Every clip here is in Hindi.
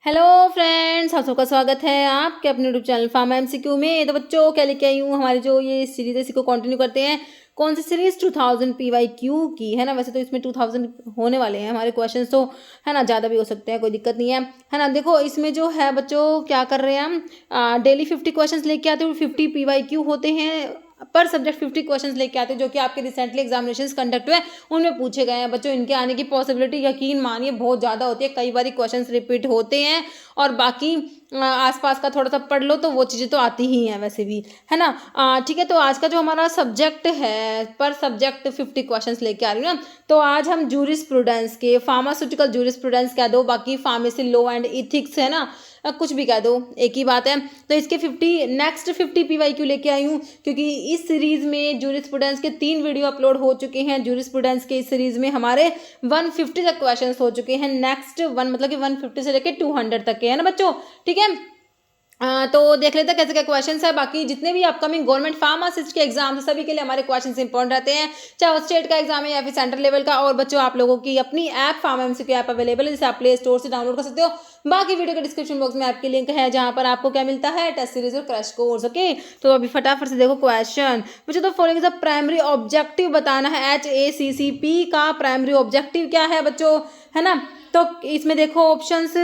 हेलो फ्रेंड्स, आप सबका स्वागत है आपके अपने यूट्यूब चैनल फार्मा एमसीक्यू में। तो बच्चों क्या लेके आई हूँ, हमारी जो ये सीरीज है इसी को कंटिन्यू करते हैं। कौन सी सीरीज 2000 PYQ की है ना। वैसे तो इसमें 2000 होने वाले हैं हमारे क्वेश्चंस, तो है ना ज़्यादा भी हो सकते हैं, कोई दिक्कत नहीं है ना। देखो इसमें जो है बच्चों क्या कर रहे हैं हम, डेली 50 क्वेश्चंस लेके आते हैं। 50 PYQ होते हैं, पर सब्जेक्ट 50 क्वेश्चंस लेके आते हैं जो कि आपके रिसेंटली एग्जामिनेशंस कंडक्ट हुए उनमें पूछे गए हैं। बच्चों इनके आने की पॉसिबिलिटी यकीन मानिए बहुत ज़्यादा होती है। कई बार क्वेश्चंस रिपीट होते हैं और बाकी आसपास का थोड़ा सा पढ़ लो तो वो चीज़ें तो आती ही हैं वैसे भी, है ना। ठीक है, तो आज का जो हमारा सब्जेक्ट है, पर सब्जेक्ट 50 क्वेश्चंस लेके आ रही हूँ ना। तो आज हम जूरिस्प्रूडेंस के, फार्मास्यूटिकल जूरिस्प्रूडेंस कह दो, बाकी फार्मेसी लॉ एंड इथिक्स है ना, कुछ भी कह दो एक ही बात है। तो इसके 50 PYQ लेके आई हूँ, क्योंकि इस सीरीज में जूरिस्प्रूडेंस के 3 वीडियो अपलोड हो चुके हैं। जूरिस्प्रूडेंस के इस सीरीज में हमारे 150 तक क्वेश्चंस हो चुके हैं। नेक्स्ट वन मतलब कि 150 से लेके 200 तक के है ना बच्चों, ठीक है। तो देख लेते हैं कैसे क्या क्वेश्चंस है। बाकी जितने भी अपकमिंग गवर्नमेंट फार्मासिस्ट के एग्जाम सभी के लिए हमारे क्वेश्चंस इंपॉर्टेंट रहते हैं, चाहे वो स्टेट का एग्जाम है या फिर सेंट्रल लेवल का। और बच्चों आप लोगों की अपनी app pharma MCQ app available है, जिसे आप प्ले स्टोर से डाउनलोड कर सकते हो। बाकी वीडियो के डिस्क्रिप्शन बॉक्स में आपके लिंक है, जहां पर आपको क्या मिलता है, टेस्ट सीरीज और क्रैश कोर्स। ओके, तो अभी फटाफट से देखो क्वेश्चन। मुझे तो फॉलोइंग द प्राइमरी ऑब्जेक्टिव बताना है। HACCP का प्राइमरी ऑब्जेक्टिव क्या है बच्चों, है ना। तो इसमें देखो options: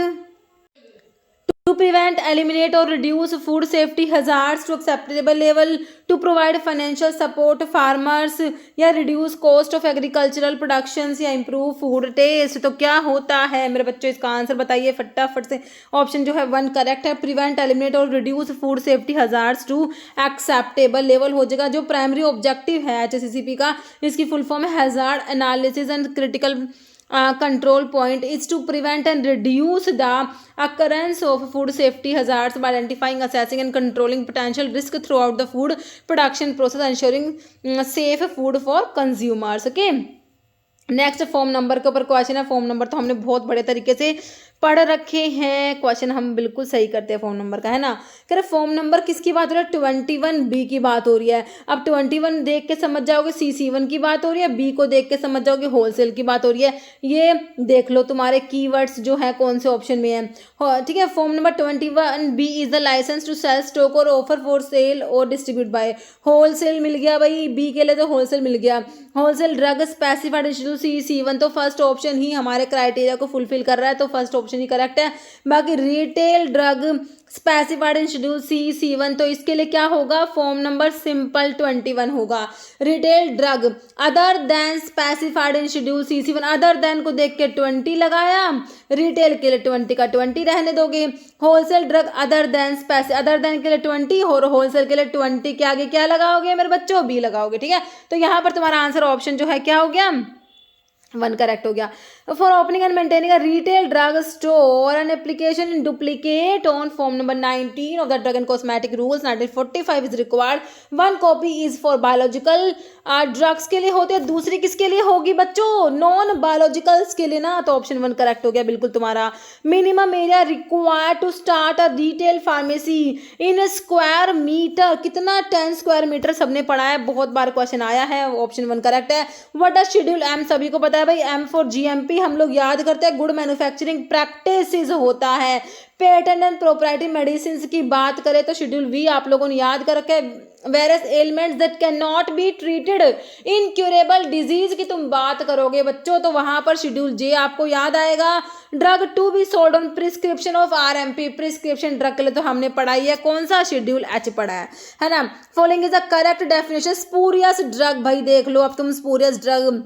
to prevent, eliminate or reduce food safety hazards to acceptable level, to provide financial support farmers, या reduce cost of agricultural productions, या improve food taste। तो क्या होता है मेरे बच्चों, इसका आंसर बताइए फटाफट से। ऑप्शन जो है 1 करेक्ट है, प्रिवेंट, एलिमिनेट और reduce food safety hazards to acceptable level हो जाएगा। जो प्राइमरी ऑब्जेक्टिव है HACCP का, इसकी फुल फॉर्म है hazard analysis and critical control point is to prevent and reduce the occurrence of food safety hazards by identifying, assessing and controlling potential risk throughout the food production process, ensuring safe food for consumers। okay, next form number के ऊपर क्वेश्चन है। फॉर्म नंबर तो हमने बहुत बड़े तरीके से पढ़ रखे हैं, क्वेश्चन हम बिल्कुल सही करते हैं फॉर्म नंबर का, है ना। कह रहे फॉर्म नंबर किसकी बात हो रही है, 21B की बात हो रही है। अब 21 देख के समझ जाओगे CC1 की बात हो रही है, बी को देख के समझ जाओगे होलसेल की बात हो रही है। ये देख लो तुम्हारे कीवर्ड्स जो है कौन से ऑप्शन में है, ठीक है। Form number 21B is the licence to sell, stock और ऑफर फॉर सेल और डिस्ट्रीब्यूट बाय। होलसेल मिल गया भाई, बी के लिए तो होलसेल मिल गया। Wholesale drug specified institute CC1, तो फर्स्ट ऑप्शन ही हमारे क्राइटेरिया को फुलफिल कर रहा है, तो फर्स्ट ऑप्शन ही करेक्ट है। बाकी retail drug specified institute CC1, तो इसके लिए क्या होगा, फॉर्म नंबर सिंपल 21 होगा। Retail drug other then specified institute CC1, other than को देख के 20 लगाया, रिटेल के लिए 20 का 20 रहने दोगे। Wholesale drug other then other than के लिए 20 और होलसेल के लिए 20 के आगे क्या लगाओगे मेरे बच्चों, बी लगाओगे, ठीक है। तो यहाँ पर तुम्हारा आंसर ऑप्शन जो है क्या हो गया, 1 करेक्ट हो गया। For opening and maintaining a retail drug store an application in duplicate on form number 19 of the drug and cosmetic rules 1945 is required. 1 copy is for biological drugs के लिए होते हैं, दूसरी किसके लिए होगी बच्चों, नॉन बायोलॉजिकल्स के लिए ना। तो ऑप्शन 1 करेक्ट हो गया बिल्कुल तुम्हारा। Minimum area required to start a retail pharmacy in square metre, कितना 10 स्क्वायर मीटर, सबने पढ़ा है, बहुत बार क्वेश्चन आया है। ऑप्शन 1 करेक्ट है। व्हाट डज शेड्यूल M, सभी को पता है भाई, M फॉर GMP हम लोग याद करते हैं, गुड मैन्युफैक्चरिंग प्रैक्टिसेस होता है। पेटेंट एंड प्रोप्राइटरी मेडिसिन की बात करें तो शेड्यूल V आप लोगों ने याद कर रखा है। Various elements that can not be treated, incurable disease की तुम बात करोगे बच्चों तो वहां पर शेड्यूल J आपको याद आएगा। Drug to be sold on prescription of RMP, prescription drug के लिए तो हमने पढ़ाई है, कौन सा, शेड्यूल H पढ़ा है ना। Following is the correct definition. Spurious drug, भाई देख लो अब तुम, spurious drug,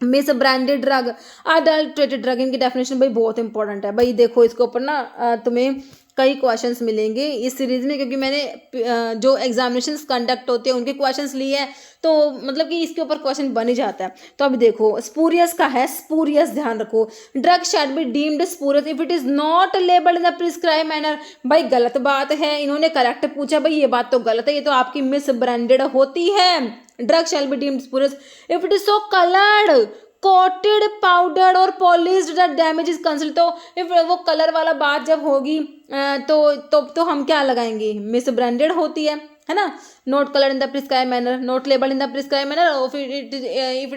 miss branded drug, adulterated drug, इनकी डेफिनेशन भाई बहुत इंपॉर्टेंट है। भाई देखो इसके ऊपर ना तुम्हें कई क्वेश्चंस मिलेंगे इस सीरीज में, क्योंकि मैंने जो एग्जामिनेशंस कंडक्ट होते हैं उनके क्वेश्चंस लिए हैं, तो मतलब कि इसके ऊपर क्वेश्चन बन ही जाता है। तो अभी देखो स्पूरियस का है, स्पूरियस ध्यान रखो। Drug shall be deemed spurious if it is not labelled in the prescribe manner. भाई गलत बात है, इन्होंने करेक्ट पूछा, भाई ये बात तो गलत है, ये तो आपकी मिस ब्रांडेड होती है। Drug shall be deemed spurious if it is so coloured, coated, powdered और polished that damage is considered. तो इफ वो कलर वाला बात जब होगी तो हम क्या लगाएंगे, मिस ब्रांडेड होती है ना। Not colour in the prescribe manner, not label in the prescribe manner, if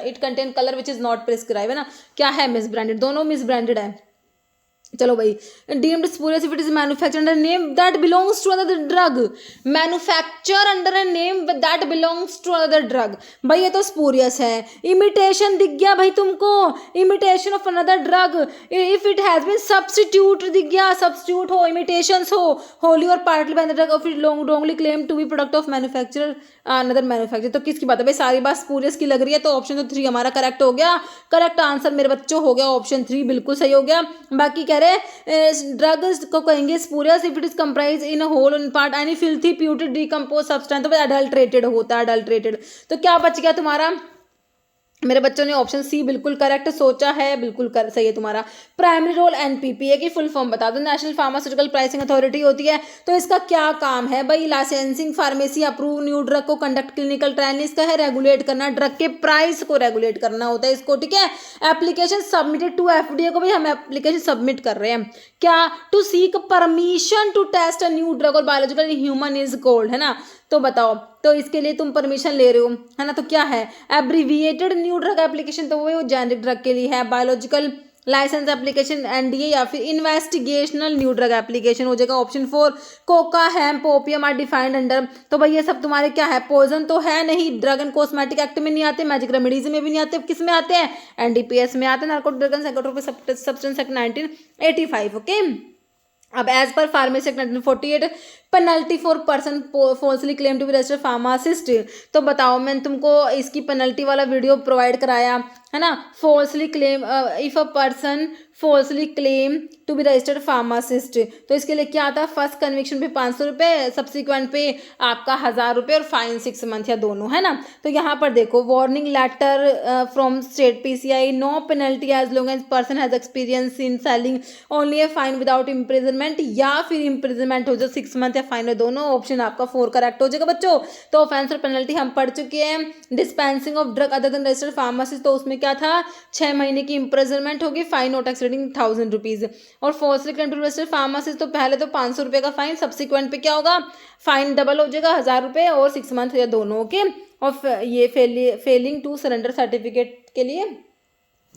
it contain colour which is not prescribe, है ना। क्या है, मिस ब्रांडेड, दोनों मिस ब्रांडेड है। चलो भाई, deemed spurious if it is manufacture under name that belongs to other drug, manufacture under a name that belongs to other drug. भाई ये तो स्पूरियस है। इमिटेशन दिख गया भाई तुमको, imitation of another drug. If it has been substitute दिख गया, सब्स्टिट्यूट हो, इमिटेशंस हो, होली और partly by the drug of it wrongly claim to be product of manufacturer another manufacture. तो किसकी बात है भाई, सारी बात स्पूरियस की लग रही है। तो ऑप्शन तो 3 हमारा करेक्ट हो गया। करेक्ट आंसर मेरे बच्चों हो गया ऑप्शन 3, बिल्कुल सही हो गया। बाकी कह रहे ड्रग्स को कहेंगे spurious if it is comprise in whole in part any filthy putrid decompose substance. तो भाई अडल्ट्रेटेड होता है, अडल्ट्रेटेड। तो क्या बच गया तुम्हारा, मेरे बच्चों ने ऑप्शन सी बिल्कुल करेक्ट सोचा है, बिल्कुल सही है तुम्हारा। प्राइमरी रोल एनपीपीए की फुल फॉर्म बता दो। नेशनल फार्मास्यूटिकल प्राइसिंग अथॉरिटी होती है। तो इसका क्या काम है भाई, licensing pharmacy approve new drug को कंडक्ट क्लिनिकल ट्रायल, इसका है रेगुलेट करना, ड्रग के प्राइस को रेगुलेट करना होता है इसको, ठीक है। एप्लीकेशन सबमिटेड टू एफडीए को, भाई हम एप्लीकेशन सबमिट कर रहे हैं क्या, to seek permission to test a new drug और बायोलॉजिकल ह्यूमन इज कोल्ड, है ना। तो बताओ, तो इसके लिए तुम परमिशन ले रहे हो, है ना। तो क्या है, एब्रीविएटेड न्यू ड्रग एप्लीकेशन, तो वो जेनेरिक ड्रग के लिए है। बायोलॉजिकल लाइसेंस एप्लीकेशन एनडीए, या फिर इन्वेस्टिगेशनल न्यू ड्रग एप्लीकेशन हो जाएगा option 4। Coca, hemp, opium are defined under. तो भाई ये सब तुम्हारे क्या है, पॉइजन तो है नहीं, ड्रग एंड कॉस्मेटिक एक्ट में नहीं आते, मैजिक रेमेडीज में भी नहीं आते, किस में आते हैं, एनडीपीएस में आते हैं, narcotic drug and psychotropic substance act 1985, okay. अब as per pharmacy act 1948, penalty for person falsely claim to be registered pharmacist. तो बताओ, मैंने तुमको इसकी पेनल्टी वाला वीडियो प्रोवाइड कराया है ना। Falsely claim, if a person falsely claim to be registered pharmacist, तो इसके लिए क्या आता है, फर्स्ट कन्विक्शन पे 500 रुपये, सब्सिक्वेंट पे आपका 1000 रुपये और फाइन 6 मंथ या दोनों, है ना। तो यहाँ पर देखो, warning letter from state PCI, no penalty as long as person has experience in selling, only a fine without imprisonment, या फिर इम्प्रिजनमेंट हो जाए 6 मंथ या फाइन, दोनों ऑप्शन आपका 4 करेक्ट हो जाएगा बच्चों। तो ऑफेंस और पेनल्टी हम पढ़ चुके हैं। Dispensing of drug other than registered pharmacist, तो उसमें क्या था, 6 महीने की इम्प्रिजनमेंट होगी, फाइन नॉट एक्सीडिंग 1000 रुपीज। और falsely claim to registered pharmacist, तो पहले तो 500 रुपये का फाइन, सब्सिक्वेंट पे क्या होगा, फाइन डबल हो जाएगा, 1000 रुपये और 6 मंथ या दोनों, ओके। और ये फेलिंग टू सरेंडर सर्टिफिकेट के लिए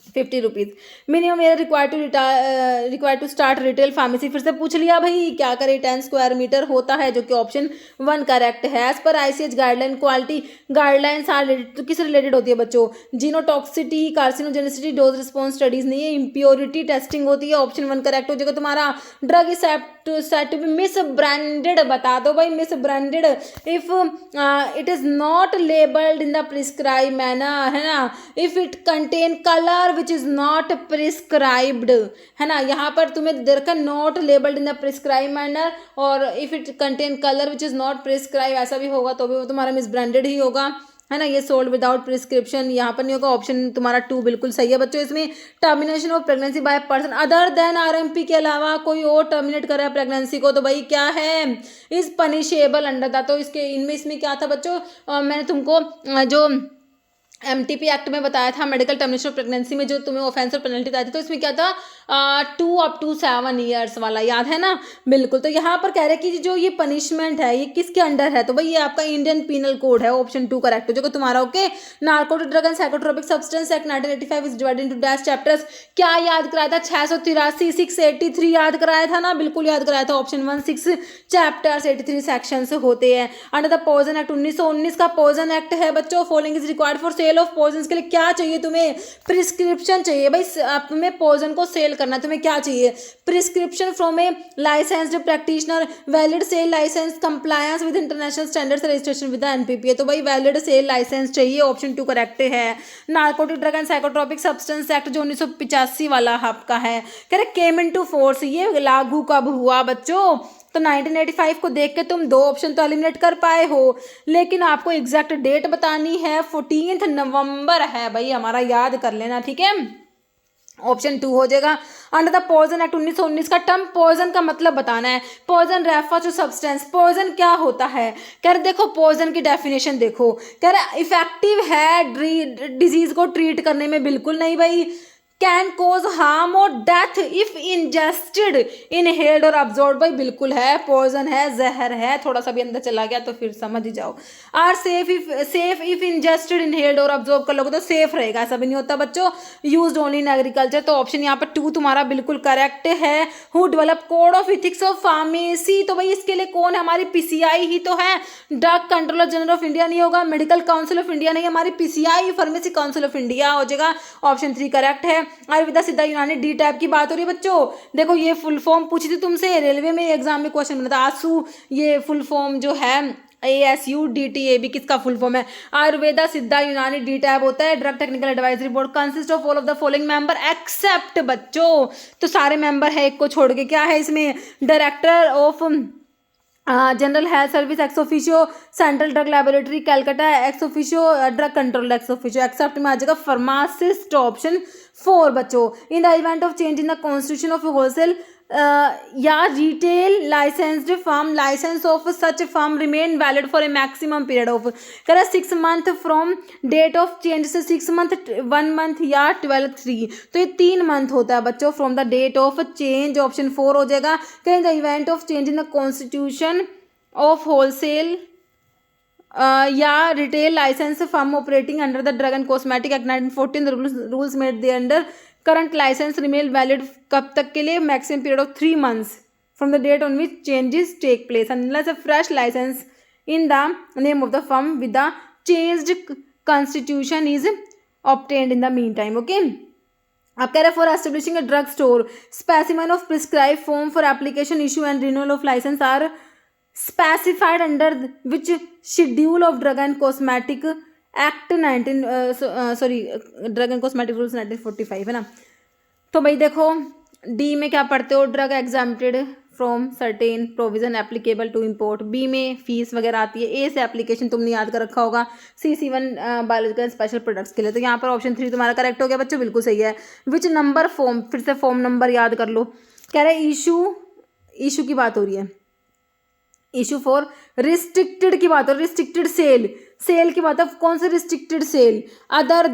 50 rupees minimum year required to start retail pharmacy. फिर से पूछ लिया भाई, क्या करें, 10 स्क्वायर मीटर होता है, जो कि ऑप्शन 1 करेक्ट है। As per ICH guideline, quality guidelines are related, किस रिलेटेड होती है बच्चों, genotoxicity, carcinogenicity, dose response studies नहीं है, इम्प्योरिटी टेस्टिंग होती है, ऑप्शन 1 करेक्ट हो जाएगा तुम्हारा। Drug is set to be misbranded, बता दो भाई, misbranded if it is not labelled in the prescribe manner, है ना। If it contain colour which is not prescribed, है ना। यहाँ पर तुम्हें देखकर not labelled in the prescribe manner, और if it contain colour which is not prescribe, ऐसा भी होगा तो भी वो तुम्हारा मिस ब्रांडेड ही होगा, है ना। ये सोल्ड विदाउट प्रिस्क्रिप्शन यहाँ पर नहीं होगा, ऑप्शन तुम्हारा 2 बिल्कुल सही है बच्चों। इसमें termination of pregnancy by person other than RMP के अलावा कोई और टर्मिनेट कर रहा है प्रेगनेंसी को, तो भाई क्या है, इज पनिशेबल अंडर द। तो इसमें क्या था बच्चों, मैंने तुमको जो एमटीपी एक्ट में बताया था, मेडिकल टर्मिनेशन ऑफ प्रेगनेंसी में जो तुम्हें ऑफेंस और पेनल्टी बताई थी, तो इसमें क्या था, 2 अप टू 7 ईयर्स वाला, याद है ना, बिल्कुल। तो यहाँ पर कह रहे हैं कि जो ये पनिशमेंट है ये किसके अंडर है, तो भाई ये आपका इंडियन पीनल कोड है, ऑप्शन 2 करेक्ट हो जाएगा तुम्हारा, okay. Narcotic drug and psychotropic substance act 1985 is divided into dash chapters, क्या याद कराया था, 683, 683 याद कराया था ना, बिल्कुल याद कराया था, ऑप्शन 1 6 चैप्टर्स 83 सेक्शंस होते हैं। अंडर द पॉइजन एक्ट 1919 का पॉइजन एक्ट है बच्चों, following is required for sale of poison के लिए क्या चाहिए तुम्हें, प्रिस्क्रिप्शन चाहिए भाई, तुम्हें पॉइजन को सेल करना, तुम्हें क्या चाहिए, prescription from a licensed practitioner, valid sale licence, compliance with international standards, registration with NPPA, तो भाई वैलिड सेल लाइसेंस चाहिए, ऑप्शन 2 करेक्ट है। Narcotic drug and psychotropic substance act जो 1985 वाला आपका है, कह रहे केम इनटू फोर्स, ये लागू कब हुआ बच्चों, तो 1985 को देख के तुम 2 ऑप्शन तो एलिमिनेट कर पाए हो, लेकिन आपको एग्जैक्ट डेट बतानी है, 14 नवंबर है भाई हमारा, याद कर लेना, ठीक है, ऑप्शन 2 हो जाएगा। अंडर द पॉइजन एक्ट 1919 का टर्म पॉइजन का मतलब बताना है, poison refer to substance, poison क्या होता है, कह रहे देखो पॉइजन की डेफिनेशन देखो, कह रहे इफेक्टिव है डिजीज को ट्रीट करने में, बिल्कुल नहीं भाई, कैन कोज हार्म और डेथ इफ इंजेस्टेड, इनहेल्ड और अब्जॉर्ब। भाई बिल्कुल है, पॉइजन है, जहर है, थोड़ा सा भी अंदर चला गया तो फिर समझ ही जाओ। Are safe if ingested, inhaled और अब्जॉर्ब कर लोगे तो सेफ रहेगा, ऐसा भी नहीं होता बच्चों। यूज्ड ओनली इन एग्रीकल्चर, तो ऑप्शन यहाँ पर 2 तुम्हारा बिल्कुल करेक्ट है। Who develop code of ethics of pharmacy, तो भाई इसके लिए कौन है, हमारी पीसीआई ही तो है। Drug controller general of India नहीं होगा, मेडिकल काउंसिल ऑफ इंडिया नहीं, हमारी PCI pharmacy council of India हो जाएगा। ऑप्शन 3 करेक्ट है। आयुर्वेदा सिद्धा यूनानी डी टाइप की बात हो रही है बच्चों। देखो ये फुल फॉर्म पूछी थी तुमसे, रेलवे में एग्जाम में क्वेश्चन बना था। आसू ये फुल फॉर्म जो है ASUDTAB किसका फुल फॉर्म है? आयुर्वेदा सिद्धा यूनानी डी टैब होता है। Drug technical advisory board consist of all of the following member except बच्चों, तो सारे मेंबर है, एक को छोड़ के। क्या है इसमें? Director of general health service ex officio, central drug laboratory Calcutta ex officio, drug control ex officio. Except में आ जाएगा फार्मासिस्ट, ऑप्शन 4 बच्चों। In the event of change in the constitution of wholesale या retail licensed firm, licence of such firm remain valid for a maximum period of, कह 6 month from date of change से 6 मंथ, 1 मंथ या 12 3, तो ये 3 मंथ होता है बच्चों from the date of change, option 4 हो जाएगा। करें the event of change in the constitution of wholesale या retail license firm operating under the drug and cosmetic act 1914, rules made thereunder current license remain valid कब तक के लिए? Maximum period of 3 months from the date on which changes take place unless a fresh license in the name of the firm with the changed constitution is obtained in the mean time. Okay, अब कह रहे for establishing a drug store specimen of prescribe form for application issue and renewal of licence are specified under which schedule of drug and cosmetic act 19 drug and cosmetic rules 1945 है ना। तो भाई देखो डी में क्या पढ़ते हो? Drug exempted from certain provision applicable to import. B में फीस वगैरह आती है। ए से एप्लीकेशन तुमने याद कर रखा होगा। C1 बायोलॉजिकल स्पेशल प्रोडक्ट्स के लिए। तो यहाँ पर ऑप्शन 3 तुम्हारा करेक्ट हो गया बच्चों, बिल्कुल सही है। विच नंबर फॉर्म, फिर से फॉर्म नंबर याद कर लो। कह रहे इशू की बात हो रही है, इशू फॉर रिस्ट्रिक्टेड की बात हो, रिस्ट्रिक्टेड सेल की बात है। कौन से रिस्ट्रिक्टेड सेल? अदर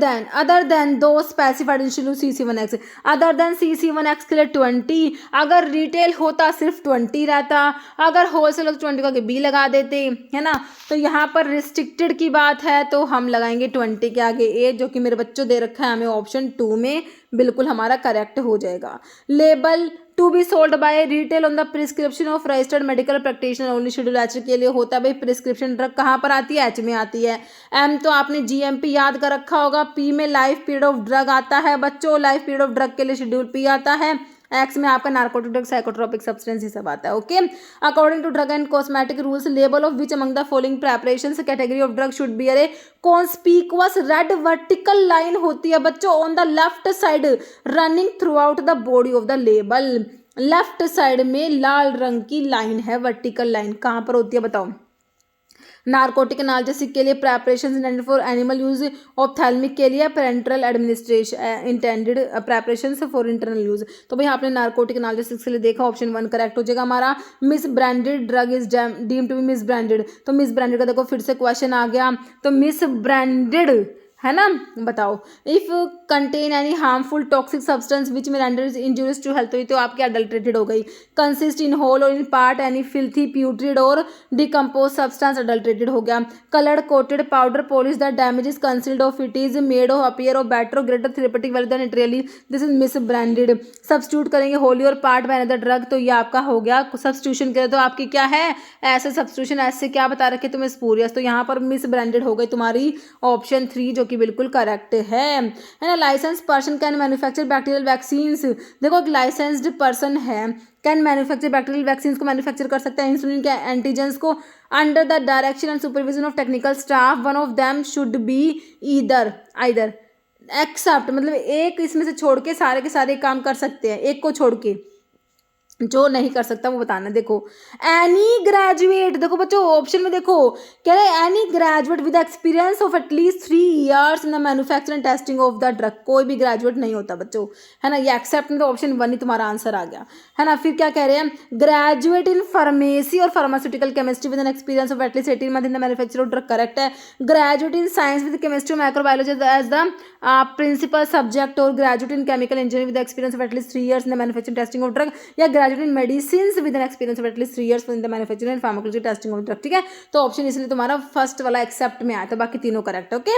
देन दो specified in schedule C7X, other than C7X के लिए 20। अगर रिटेल होता सिर्फ 20 रहता, अगर होलसेल होता 20 का बी लगा देते, है ना। तो यहाँ पर रिस्ट्रिक्टेड की बात है तो हम लगाएंगे 20 के आगे ए, जो कि मेरे बच्चों दे रखा है हमें ऑप्शन 2 में, बिल्कुल हमारा करेक्ट हो जाएगा। Label to be sold by retail on the prescription of registered medical practitioner only, schedule H के लिए होता है। भाई प्रिस्क्रिप्शन ड्रग कहाँ पर आती है? एच में आती है। एम तो आपने GMP याद कर रखा होगा। पी में लाइफ पीरियड ऑफ ड्रग आता है बच्चों, लाइफ पीरियड ऑफ ड्रग के लिए शेड्यूल पी आता है। एक्स में आपका नार्कोटिक ड्रग, साइकोट्रोपिक सब्सटेंस ये सब आता है। Okay, according to drug and cosmetic rules label of which among the following preparations category of drug should be अरे कॉन्स्पीकुअस रेड वर्टिकल लाइन होती है बच्चों on the left side running throughout the body of the label. Left side में लाल रंग की लाइन है, वर्टिकल लाइन। कहाँ पर होती है बताओ? नार्कोटिक एनाल्जेसिक के लिए preparation intended for animal use, ophthalmic के लिए parenteral administration intended preparation for internal use. तो भाई आपने नार्कोटिक एनाल्जेसिक के लिए देखा, ऑप्शन 1 करेक्ट हो जाएगा हमारा। Misbranded drug is deemed to be misbranded, तो मिस ब्रांडेड का देखो फिर से क्वेश्चन आ गया। तो मिस ब्रांडेड है ना, बताओ। If contain any harmful toxic substance which में रेंडर इंजूरियस टू हेल्थ, तो आपकी अडल्ट्रेटेड हो गई। कंसिस्ट इन होल और in part any filthy putrid और डिकम्पोज सब्सटेंस, अडल्ट्रेटेड हो गया। Coloured coated powder polish the damage is concealed of, it is made of appear of better और greater therapeutic value than it really, this is misbranded. Substitute करेंगे होली और पार्ट बाय अनदर ड्रग, तो ये आपका हो गया सब्स्टिट्यूशन करें तो आपकी क्या है? ऐसे सब्स्टिट्यूशन ऐसे क्या बता रखे तुम्हें? स्पूरियस। तो यहाँ पर मिस ब्रांडेड हो गई तुम्हारी ऑप्शन 3, जो कि बिल्कुल करेक्ट है ना। Licence person can manufacture bacterial vaccines, देखो एक लाइसेंस्ड पर्सन है, कैन मैन्युफैक्चर बैक्टीरियल वैक्सीन्स को मैन्युफैक्चर कर सकता है, इंसुलिन के एंटीजेंस को, under the direction and supervision of technical staff. One of them should be either except, मतलब एक इसमें से छोड़ के सारे के सारे काम कर सकते हैं, एक को छोड़ के। जो नहीं कर सकता वो बताना। देखो एनी ग्रेजुएट, देखो बच्चों ऑप्शन में देखो कह रहे हैं any graduate with experience of at least 3 years in the manufacturing testing of the drug. कोई भी ग्रेजुएट नहीं होता बच्चों, है ना, ये एक्सेप्ट में तो ऑप्शन 1 ही तुम्हारा आंसर आ गया, है ना। फिर क्या कह रहे हैं, ग्रेजुएट इन फार्मेसी और pharmaceutical chemistry with an experience of at least 18 months in the manufacture of drug, correct है। Graduate in science with chemistry microbiology as the principal subject, और graduate in chemical engineering with experience of at least 3 years in the manufacturing testing of drug, या graduate in medicine with an experience of at least 3 years in the manufacturing and pharmacology testing of drug, ठीक है। तो ऑप्शन इसलिए तुम्हारा फर्स्ट वाला एक्सेप्ट में आया था, बाकी तीनों correct, okay.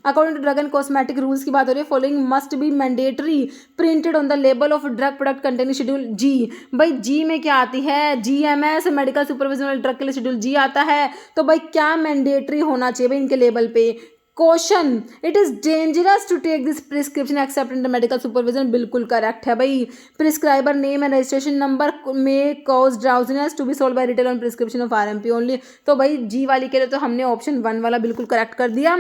According to drug and cosmetic rules की बात हो रही है, following must be mandatory printed on the label of drug product containing schedule G. भाई जी में क्या आती है, जीएमएस मेडिकल सुपरविजन ड्रग के लिए शेड्यूल जी आता है, तो भाई क्या मैंडेटरी होना चाहिए भाई इनके लेबल पे। Question, it is dangerous to take this prescription except in the medical supervision, बिल्कुल करेक्ट है भाई। Prescriber name and registration number may cause drowsiness to be sold by retail on prescription of RMP only. तो भाई जी वाली के लिए तो हमने ऑप्शन 1 वाला बिल्कुल करेक्ट कर दिया।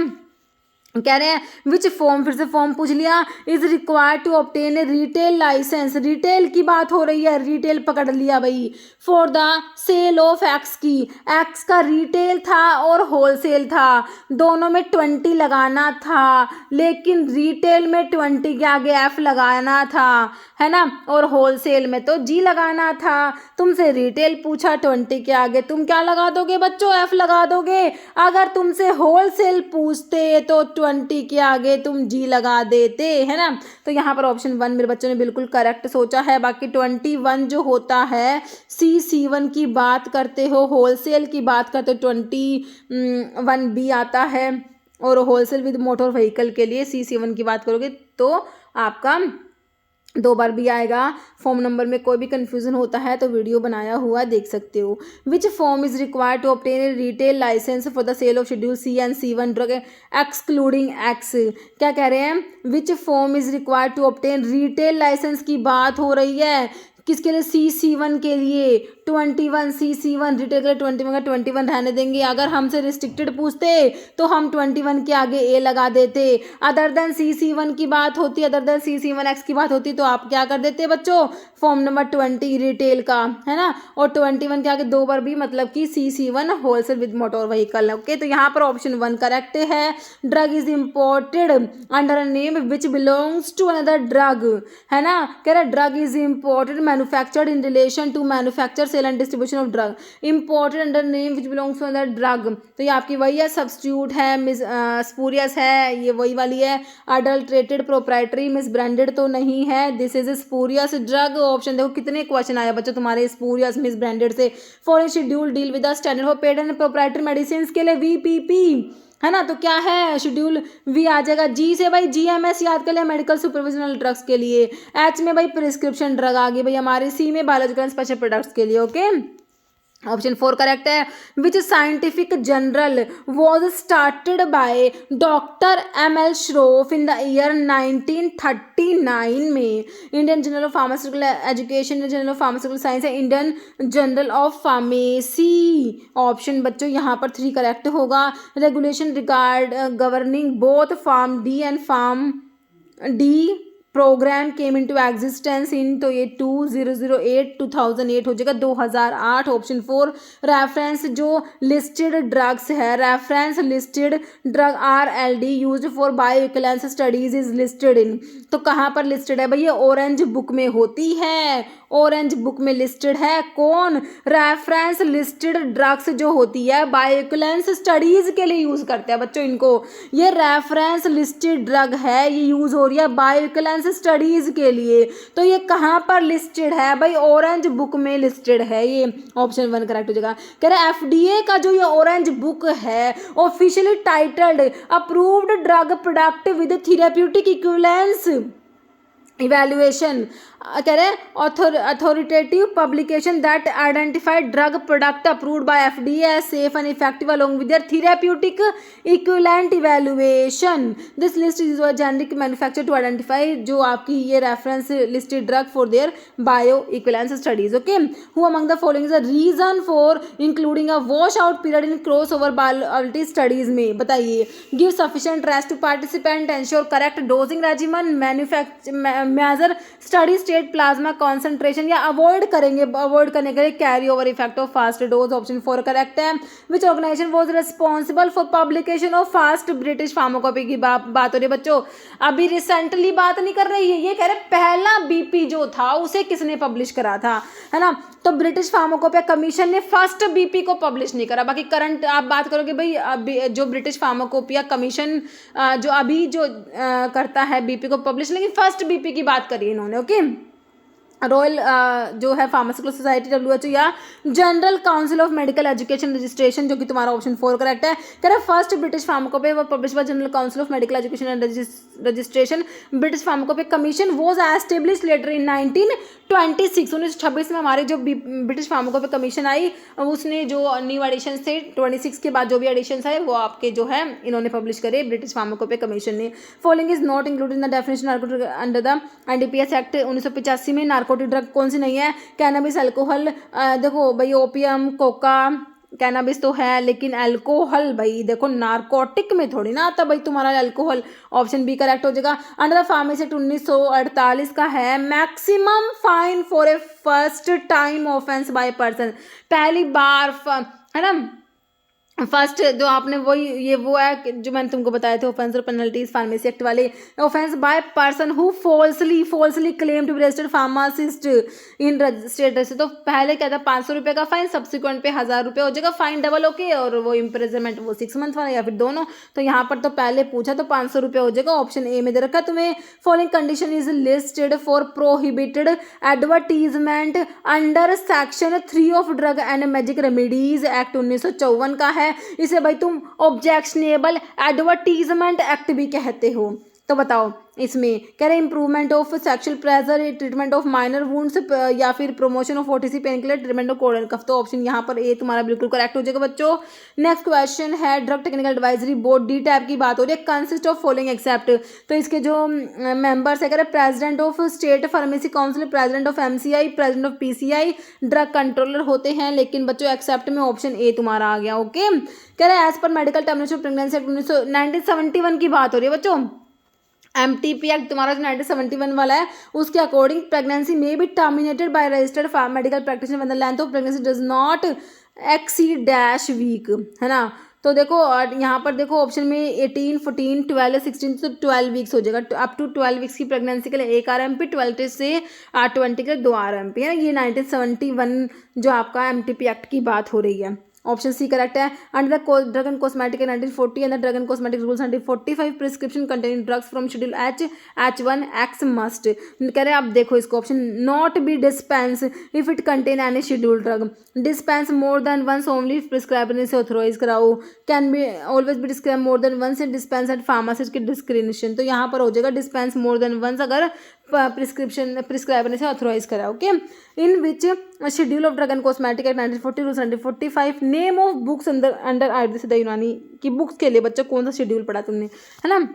कह रहे हैं विच फॉर्म, फिर से फॉर्म पूछ लिया, is required to obtain a retail licence, retail की बात हो रही है, रिटेल पकड़ लिया भाई, for the sale of X की, एक्स का रिटेल था और होलसेल था, दोनों में 20 लगाना था, लेकिन रिटेल में 20 के आगे एफ लगाना था, है ना, और होलसेल में तो जी लगाना था। तुमसे रिटेल पूछा 20 के आगे तुम क्या लगा दोगे बच्चों, एफ लगा दोगे। अगर तुमसे होलसेल पूछते तो 20 के आगे तुम जी लगा देते, है ना। तो यहाँ पर ऑप्शन 1 मेरे बच्चों ने बिल्कुल करेक्ट सोचा है। बाकी 21 जो होता है C1 की बात करते हो, होलसेल की बात करते हो 21B आता है, और होलसेल विद मोटर व्हीकल के लिए C1 की बात करोगे तो आपका 2 बार भी आएगा। फॉर्म नंबर में कोई भी कंफ्यूजन होता है तो वीडियो बनाया हुआ देख सकते हो। Which form is required to obtain a retail licence for the sale of schedule C and C1 drug excluding X. क्या कह रहे हैं, which form is required to obtain, retail licence की बात हो रही है, किसके लिए, C1 के लिए 21 C1 रिटेल के लिए 21 का 21 रहने देंगे। अगर हमसे रिस्ट्रिक्टेड पूछते तो हम 21 के आगे ए लगा देते। अदर देन C1 की बात होती, अदर देन C1X की बात होती तो आप क्या कर देते बच्चों, फॉर्म नंबर 20 रिटेल का, है ना, और 21 के आगे 2 बार भी, मतलब कि C1 wholesale with motor vehicle, okay. तो यहाँ पर ऑप्शन 1 करेक्ट है। Drug is imported under a name which belongs to another drug, है ना, कह रहा drug is imported manufactured in relation to manufacture sale and distribution of drug, imported under name which belongs to another drug. तो ये आपकी वही है, सब्स्टिट्यूट है, मिस स्पूरियस है, ये वही वाली है। अडल्ट्रेटेड प्रोप्राइटरी मिस ब्रांडेड तो नहीं है, this is spurious drug. Option देखो कितने क्वेश्चन आए बच्चों तुम्हारे स्पूरियस मिस ब्रांडेड से। Foreign schedule deal with the standard for patent and proprietary medicine के लिए VPP, है ना, तो क्या है, शेड्यूल V आ जाएगा। जी से भाई GMS याद कर लिया, मेडिकल सुपरविजनल ड्रग्स के लिए। H में भाई प्रिस्क्रिप्शन ड्रग आ गई भाई हमारे। C में बायोलॉजिकल एंड स्पेशल प्रोडक्ट्स के लिए, ओके। ऑप्शन 4 करेक्ट है। Which scientific journal was started by doctor ML Shroff in the year 1939 में। Indian journal of pharmaceutical education, Indian journal of pharmaceutical science है, Indian journal of pharmacy. Option बच्चों यहाँ पर 3 करेक्ट होगा। Regulation regard governing both pharm D and pharm D program came into existence in, तो ये 2008 हो जाएगा, 2008। ऑप्शन 4 रेफरेंस जो लिस्टेड ड्रग्स है, reference listed drug RLD used for bioequivalence studies is listed in, तो कहाँ पर लिस्टेड है भाई, ये ऑरेंज बुक में होती है, ऑरेंज बुक में लिस्टेड है। कौन, रेफरेंस लिस्टेड ड्रग्स जो होती है बायोइक्विवेलेंस स्टडीज के लिए यूज करते हैं बच्चों इनको। ये रेफरेंस लिस्टेड ड्रग है, ये यूज हो रही है बायोइक्विवेलेंस स्टडीज के लिए, तो ये कहाँ पर लिस्टेड है भाई, ऑरेंज बुक में लिस्टेड है। ये ऑप्शन 1 करेक्ट हो जाएगा। कह रहे हैं FDA का जो ये ऑरेंज बुक है officially titled approved drug product with therapeutic equivalence evaluation, कह रहे हैं authoritative publication that identified drug product approved by FDA as safe and effective along with their therapeutic equivalent evaluation. This list is generic manufacture to identify, जो आपकी ये reference listed drug for their bioequivalence studies, okay. Who among the following is a reason for including a washout period in cross over biology studies में, बताइए। Give sufficient rest to participant, ensure correct dosing regimen, manufacture measure study state plasma concentration, या अवॉइड करेंगे, अवॉइड करने के लिए carry over effect of fast dose, option 4 correct है। Which organisation was responsible for publication of fast British pharmacopoeia की बात हो रही है बच्चों, अभी रिसेंटली बात नहीं कर रही है, ये कह रहे पहला बीपी जो था उसे किसने पब्लिश करा था, है ना। तो ब्रिटिश फार्माकोपिया कमीशन ने फर्स्ट बीपी को पब्लिश नहीं करा। बाकी करंट आप बात करोगे भाई, अभी जो ब्रिटिश फार्माकोपिया कमीशन जो अभी जो करता है बीपी को पब्लिश, लेकिन फर्स्ट बीपी की बात करी इन्होंने। ओके, रॉयल जो है फार्मास्यूटिकल सोसाइटी WHO या general council of medical education registration, जो कि तुम्हारा ऑप्शन 4 करेक्ट है। कह रहे फर्स्ट ब्रिटिश फार्माकोपिया व publish by general council of medical education and registration, British pharmacopoeia commission was establish later in 1926 में हमारे जो ब्रिटिश फार्माकोपिया कमीशन आई, उसने जो न्यू एडिशन थे 26 के बाद जो भी एडिशन है वो आपके जो है इन्होंने पब्लिश करे ब्रिटिश फार्माकोपिया कमीशन ने। Following is not included in the definition narcotic under the NDPS act 1985 में। नार्कोटिक ड्रग कौन सी नहीं है? कैनबिस, अल्कोहल, देखो भाई ओपियम, कोका, कैनबिस तो है, लेकिन अल्कोहल भाई देखो नार्कोटिक में थोड़ी ना आता भाई तुम्हारा अल्कोहल, ऑप्शन बी करेक्ट हो जाएगा। अंडर द फार्मेसी एक्ट 1948 का है maximum fine for a first time offence by person, पहली बार है ना, फर्स्ट जो आपने वही ये वो है जो मैंने तुमको बताए थे ऑफेंस और पेनल्टीज फार्मेसी एक्ट वाले। Offence by person who falsely claim to be registered pharmacist in state register, तो पहले क्या था 500 रुपये का फाइन, सब्सिक्वेंट पे 1000 रुपये हो जाएगा फाइन डबल ओके, और वो इम्प्रिजनमेंट वो 6 मंथ वाला या फिर दोनों। तो यहाँ पर तो पहले पूछा तो 500 रुपये हो जाएगा, ऑप्शन ए में दे रखा तुम्हें। Following condition is listed for prohibited advertisement under section 3 of drug and magic remedies act 1954 का है। इसे भाई तुम ऑब्जेक्शनेबल एडवर्टीजमेंट एक्ट भी कहते हो। तो बताओ इसमें कह रहे improvement of sexual pleasure, treatment of minor wounds, या फिर promotion of OTC painkiller, treatment of cold cough, तो ऑप्शन यहाँ पर ए तुम्हारा बिल्कुल करेक्ट हो जाएगा बच्चों। नेक्स्ट क्वेश्चन है drug technical advisory board D tab की बात हो रही है, कंसिस्ट ऑफ फॉलोइंग एक्सेप्ट, तो इसके जो मेंबर्स है कह रहे president of state pharmacy council, president of MCI, president of PCI, drug controller होते हैं, लेकिन बच्चों एक्सेप्ट में ऑप्शन ए तुम्हारा आ गया। ओके, कह रहे as per medical termination of pregnancy act 1971 की बात हो रही है बच्चों। MTP एक्ट तुम्हारा जो 1971 वाला है उसके according pregnancy may be terminated by registered medical practitioner when the length of pregnancy does not exceed dash week, है ना। तो देखो और यहाँ पर देखो ऑप्शन में 18, 14, 12, 16 तो 12 वीक्स हो जाएगा। अप टू 12 वीक्स की प्रेगनेंसी के लिए 1 RMP, 12 से 20 के लिए 2 RMP है। ये 1971 जो आपका MTP एक्ट की बात हो रही है, ऑप्शन सी करेक्ट है। Under the drug and cosmetic 1940 and the drug and cosmetic rules 1945 prescription containing drugs from schedule H, H1 X must, कह रहे हैं आप देखो इसको option not be dispense if it contain any schedule drug, dispense more than once only prescriber से ऑथोराइज कराओ, can be always be describe more than once dispense at pharmacist की डिस्क्रिप्शन, तो यहाँ पर हो जाएगा डिस्पेंस मोर देन वंस अगर प्रिस्क्राइबर ने से ऑथोराइज करा। Okay, in which schedule of drug and cosmetic act 1940 rules 1945 name of books under Ayurveda Siddha यूनानी की बुक्स के लिए बच्चों कौन सा शेड्यूल पढ़ा तुमने, है ना।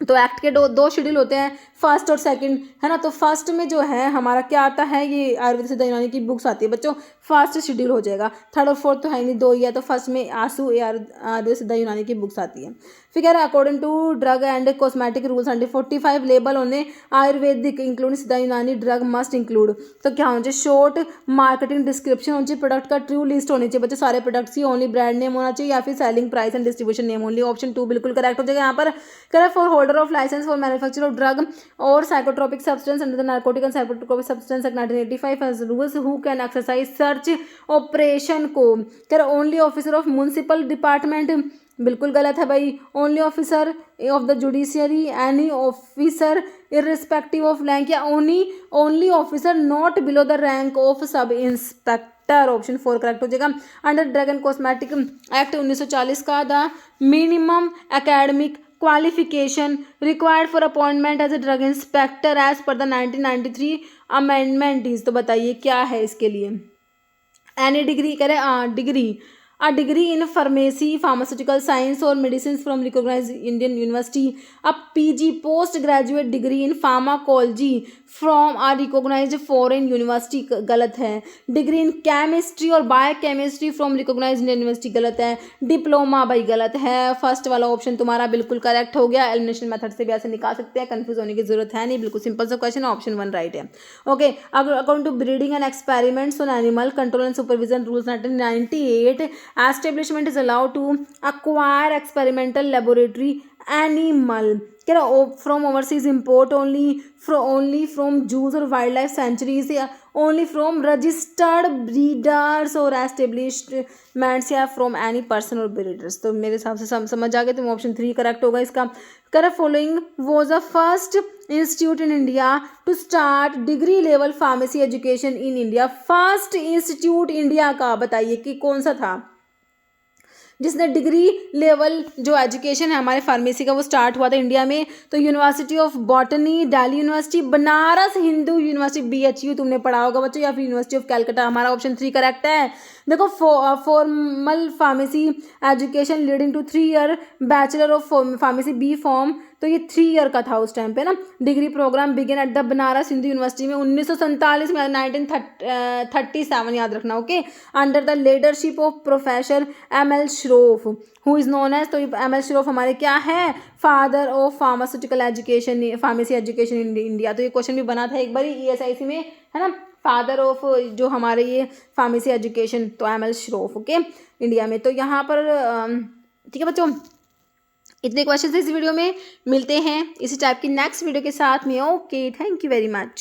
तो एक्ट के दो शेड्यूल होते हैं, फर्स्ट और सेकंड, है ना। तो फर्स्ट में जो है हमारा क्या आता है, ये आयुर्वेद सिद्ध यूनानी की बुक्स आती है बच्चों, फर्स्ट शेड्यूल हो जाएगा। थर्ड और फोर्थ तो है नहीं, 2 ही है, तो फर्स्ट में आंसू आयुर्वेद सिद्ध यूनानी की बुक्स आती है। फिर कह रहा है according to drug and cosmetic rules 1945 label होने आयुर्वेदिक इंक्लूडिंग सिद्ध यूनानी ड्रग मस्ट इंक्लूड, तो क्या होना चाहिए शॉर्ट मार्केटिंग डिस्क्रिप्शन होनी चाहिए, प्रोडक्ट का ट्रू लिस्ट होनी चाहिए बच्चों, सारे प्रोडक्ट्स की ओनली ब्रांड नेम होना चाहिए, या फिर selling price and distribution name only, option 2 बिल्कुल करेक्ट हो जाएगा। यहाँ पर कह रहा है for holder of license for manufacture of drug और psychotropic substance under the narcotic and psychotropic substance act 1985 has rules who can exercise search operation को, कह रहा only officer of municipal department, बिल्कुल गलत है भाई, only officer of the judiciary, any officer irrespective of rank, या only officer not below the rank of sub inspector, option 4 correct हो जाएगा। Under drug and cosmetic act 1940 का the minimum academic qualification required for appointment as a drug inspector as पर द 1993 अमेंडमेंट इज, तो बताइए क्या है इसके लिए। एनी डिग्री कह रहे degree a degree in pharmacy, pharmaceutical science or medicines from recognized Indian university, a PG postgraduate degree in pharmacology from a recognized foreign university, गलत है। डिग्री इन केमिस्ट्री और biochemistry from recognised Indian university, गलत है। डिप्लोमा भाई गलत है। फर्स्ट वाला ऑप्शन तुम्हारा बिल्कुल करेक्ट हो गया। एलिमिनेशन मेथड से भी ऐसे निकाल सकते हैं, कंफ्यूज होने की जरूरत है नहीं, बिल्कुल सिंपल सा क्वेश्चन, ऑप्शन 1 राइट है। Okay, according to breeding and experiments on animal control and supervision rules 1998, establishment is allowed to acquire experimental laboratory animal, क्या from overseas import only from zoos or wildlife sanctuaries, या only from registered breeders or establishments, या from any person or breeders। तो मेरे हिसाब से समझ आ गए, तो ऑप्शन 3 करेक्ट होगा इसका। Correct, following was the first institute in India to start degree level pharmacy education in India। First institute India का बताइए कि कौन सा था जिसने डिग्री लेवल जो एजुकेशन है हमारे फार्मेसी का वो स्टार्ट हुआ था इंडिया में। तो university of botany, Delhi university, Banaras Hindu university BHU तुमने पढ़ा होगा बच्चों, या फिर यूनिवर्सिटी ऑफ कैलकाटा। हमारा ऑप्शन 3 करेक्ट है। देखो, formal pharmacy education leading to 3 year bachelor of pharmacy B pharm, तो ये 3 ईयर का था उस टाइम पे ना। Degree programme begin at the Banaras Hindu University में 1947 में, 1937 याद रखना। Okay, under the leadership of professor ML Shroff, who is known as, तो ML श्रोफ हमारे क्या है, father of pharmaceutical education, pharmacy education in India. तो ये क्वेश्चन भी बना था एक बार ESIC में, है ना, फादर ऑफ जो हमारे ये फार्मेसी एजुकेशन, तो ML श्रोफ। ओके, इंडिया में। तो यहाँ पर ठीक है बच्चों, इतने क्वेश्चन इस वीडियो में। मिलते हैं इसी टाइप की नेक्स्ट वीडियो के साथ में। Okay, thank you very much.